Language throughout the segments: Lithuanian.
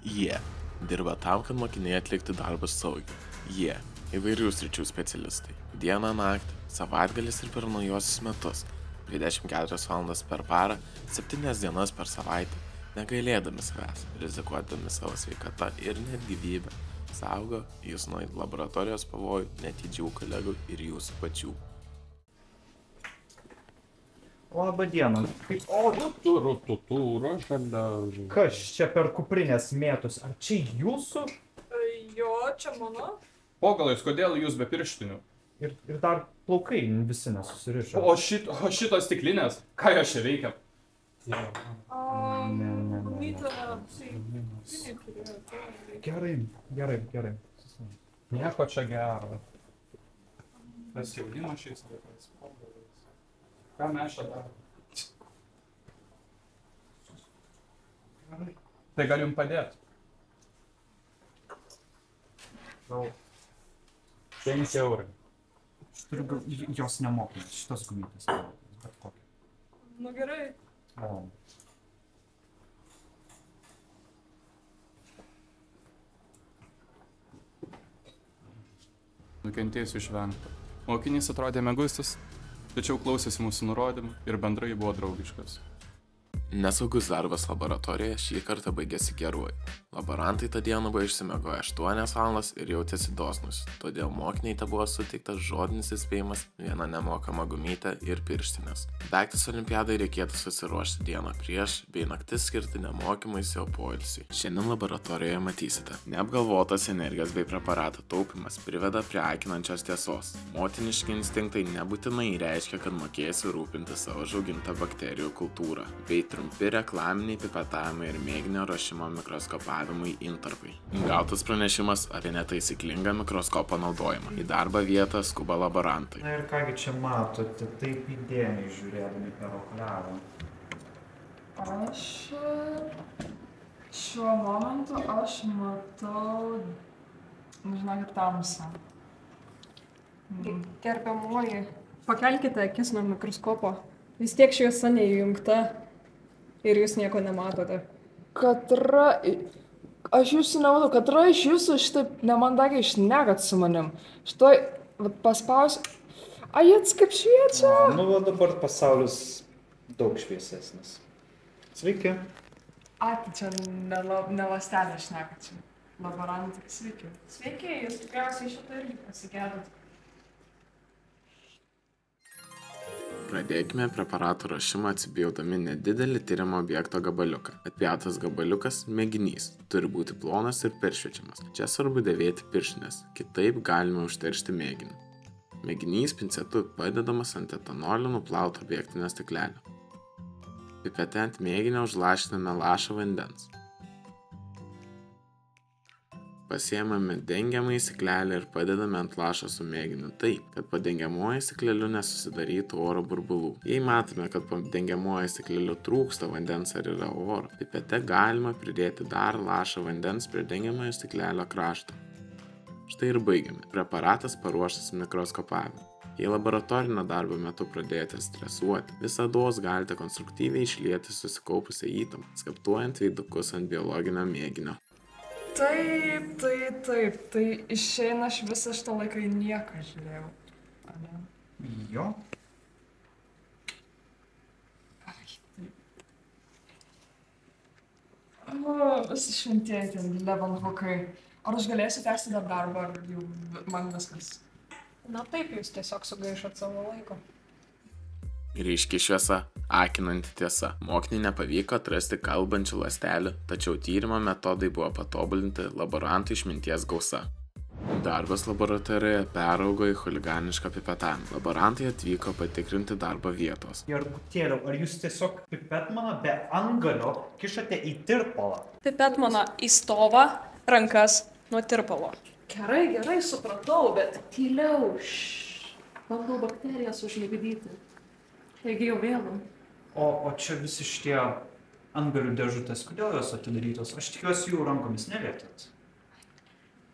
Jie dirba tam, kad mokiniai atlikti darbus saugiai. Jie įvairių sričių specialistai. Dieną, naktį, savaitgalis ir per naujuosius metus. 24 valandas per parą, 7 dienas per savaitę, negailėdami savęs, rizikuodami savo sveikatą ir net gyvybę, saugo jūs nuo laboratorijos pavojų, netidžių kolegų ir jūsų pačių. Labą dieną. Kas čia per kuprinės mėtus? Ar čia jūsų? Jo, čia mano. Pogalais, kodėl jūs be pirštinių? Ir dar plaukai visi nesusirišo. O šitos stiklinės? Ką jos čia veikia? Gerai. Nieko čia gero. Tas jaunimas šiais laikais. Ką mes čia darome? Tai gal jums padėti? 5 eurai. Aš turiu jos nemokamas, šitos gumytės nemokamas, bet kokią. Nu gerai. Nukentėjusių išvengta. Mokinys atrodė mieguistas, tačiau klausėsi mūsų nurodymų ir bendrai buvo draugiškas. Nesaugus darbas laboratorijoje šį kartą baigėsi geruoju. Laborantai tą dieną buvo išsimiegoję 8 valandas ir jautėsi dosnus, todėl mokiniai te buvo suteiktas žodinis įspėjimas, viena nemokama gumytė ir pirštinės. Daiktas olimpiadai reikėtų susiruošti dieną prieš, bei naktis skirti nemokymuisi, o poilsiui. Šiandien laboratorijoje matysite. Neapgalvotas energijos bei preparatų taupimas priveda prie akinančios tiesos. Motiniški instinktai nebūtinai reiškia, kad mokėsi rūpinti savo užaugintą bakterijų kultūrą, bei trumpi reklaminiai pipetavimai ir mėginio ruošimo mikroskopavimui intarpai. Gautas pranešimas apie netaisyklingą mikroskopo naudojimą. Į darbo vietą skuba laborantai. Na ir kągi čia matote, taip įdėmiai žiūrėdami per okuliarą. Šiuo momentu aš matau, žinokit, tamsą. Gerbiamoji, pakelkite akis nuo mikroskopo. Vis tiek šviesa neįjungta ir jūs nieko nematote. Aš jūsų nematau, katra iš jūsų šitaip nemandagiai šnekat su manim. Šitoj paspausiu. Ajets kaip šviečia. Nu, va dabar pasaulis daug šviesesnis. Sveiki. Tai čia ne lastelė šnekat čia. Laborantai, sveiki. Sveiki, jūs tikriausiai šitą irgi pasigėdot. Pradėkime preparatų ruošimą atsipjaudami nedidelį tyrimo objekto gabaliuką. Atpjautas gabaliukas – mėginys. Turi būti plonas ir peršviečiamas. Čia svarbu dėvėti pirštines, kitaip galime užteršti mėginį. Mėginys pincetu padedamas ant etanolio nuplauto objektinio stiklelio. Pipete ant mėginio užlašiname lašą vandens. Pasiėmame dengiamąjį stiklelį ir padedame ant lašo su mėginiu taip, kad po dengiamuoju stikleliu nesusidarytų oro burbulų. Jei matome, kad po dengiamuoju stikleliu trūksta vandens ar yra oro, pipete galima pridėti dar lašą vandens prie dengiamojo stiklelio krašto. Štai ir baigiame. Preparatas paruoštas mikroskopavimui. Jei laboratorinio darbo metu pradėjote stresuoti, visados galite konstruktyviai išlieti susikaupusią įtampą, skaptuojant veidukus ant biologinio mėginio. Taip, tai išeina aš visą šitą laiką į nieką žiūrėjau. Jo. Visi šventieji ten Levenhukai. Ar aš galėsiu tęsti dar darbą, ar jau man viskas? Na taip, jūs tiesiog sugaišot savo laiko. Ryški šviesa, akinanti tiesa. Mokiniai nepavyko atrasti kalbančių ląstelių, tačiau tyrimo metodai buvo patobulinti laborantų išminties gausa. Darbas laboratorijoje peraugo į chuliganišką pipetavimą. Laborantai atvyko patikrinti darbo vietos. Jargutėliau, ar jūs tiesiog pipetmaną be antgalio kišate į tirpalą? Pipetmaną į stovą, rankas nuo tirpalo. Gerai, supratau, bet tyliau. Bandau bakterijas užmigdyti. Taigi jau vėlu. O čia visi šitie antgalių dėžutės, kodėl jos atidarytos? Aš tikiuosi jų rankomis nelietėt.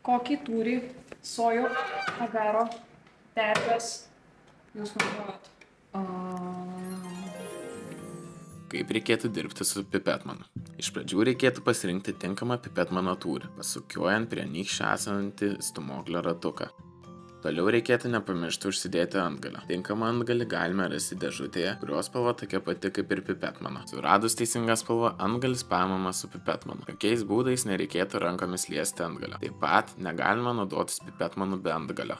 Kokį turi sojų, agaro, terpės jūs naudojat? Kaip reikėtų dirbti su pipetmanu? Iš pradžių reikėtų pasirinkti tinkamą pipetmano tūrį, pasukiuojant prie nykščio esantį stūmoklio ratuką. Toliau reikėtų nepamiršti užsidėti antgalio. Tinkamą antgalį galime rasti dėžutėje, kurios spalva tokia pati kaip ir pipetmano. Suradus teisingą spalvą, antgalis paimamas su pipetmanu. Kokiais būdais nereikėtų rankomis liesti antgalio. Taip pat negalima naudotis pipetmanu be antgalio.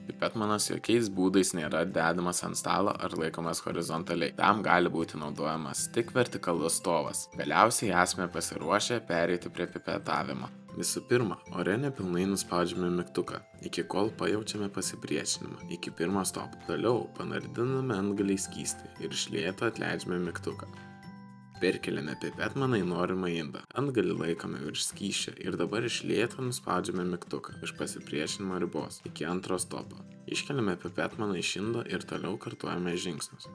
Pipetmanas jokiais būdais nėra dedamas ant stalo ar laikomas horizontaliai. Tam gali būti naudojamas tik vertikalus stovas. Galiausiai esame pasiruošę pereiti prie pipetavimo. Visų pirma, ore nepilnai nuspaudžiame mygtuką, iki kol pajaučiame pasipriešinimą, iki pirmo stopo. Toliau panardiname antgalį į skystį ir iš lėto atleidžiame mygtuką. Perkeliame pipetmaną į norimą indą. Antgalį laikome virš skysčio ir dabar iš lėto nuspaudžiame mygtuką iš pasipriešinimo ribos iki antro stopo. Iškeliame pipetmaną iš indo ir toliau kartuojame žingsnius.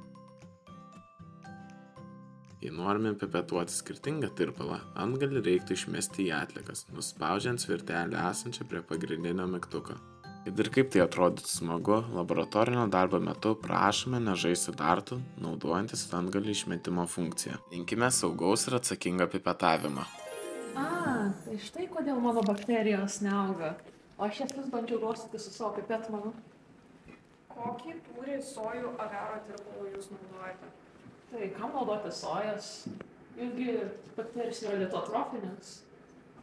Jei norime pipetuoti skirtingą tirpalą, antgalį reiktų išmesti į atliekas, nuspaudžiant svirtelę esančią prie pagrindinio mygtuko. Ir kaip tai atrodytų smagu, laboratorinio darbo metu prašome nežaisti dartų, naudojantis antgalį išmetimo funkciją. Linkime saugaus ir atsakingo pipetavimo. Tai štai kodėl mano bakterijos neauga. O aš jas vis bandžiau ruostyti su savo pipetmanu. Kokį tūrį sojų agaro tirpalų jūs naudojate? Tai kam naudoti sojas? Jūsgi bakterijos yra litotrofinės.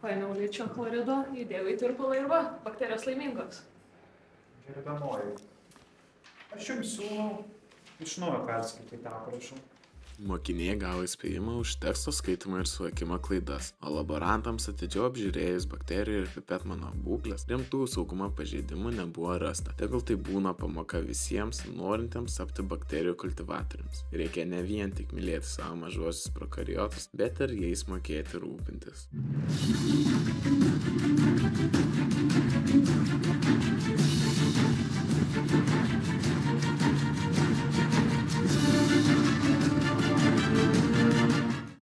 Paėmiau ličio chlorido, įdėjau į tirpalą ir va, bakterijos laimingos. Gerbiamoji, aš jums siūlau iš naujo perskaityti tą aprašą. Mokiniai gavo įspėjimą už teksto skaitymą ir suvokimo klaidas, o laborantams atidžiau apžiūrėjus bakterijų ir pipetmano būklės, rimtų saugumo pažeidimų nebuvo rasta. Tegul tai būna pamoka visiems norintiems tapti bakterijų kultivatoriams. Reikia ne vien tik mylėti savo mažuosius prokariotus, bet ir jais mokėti rūpintis.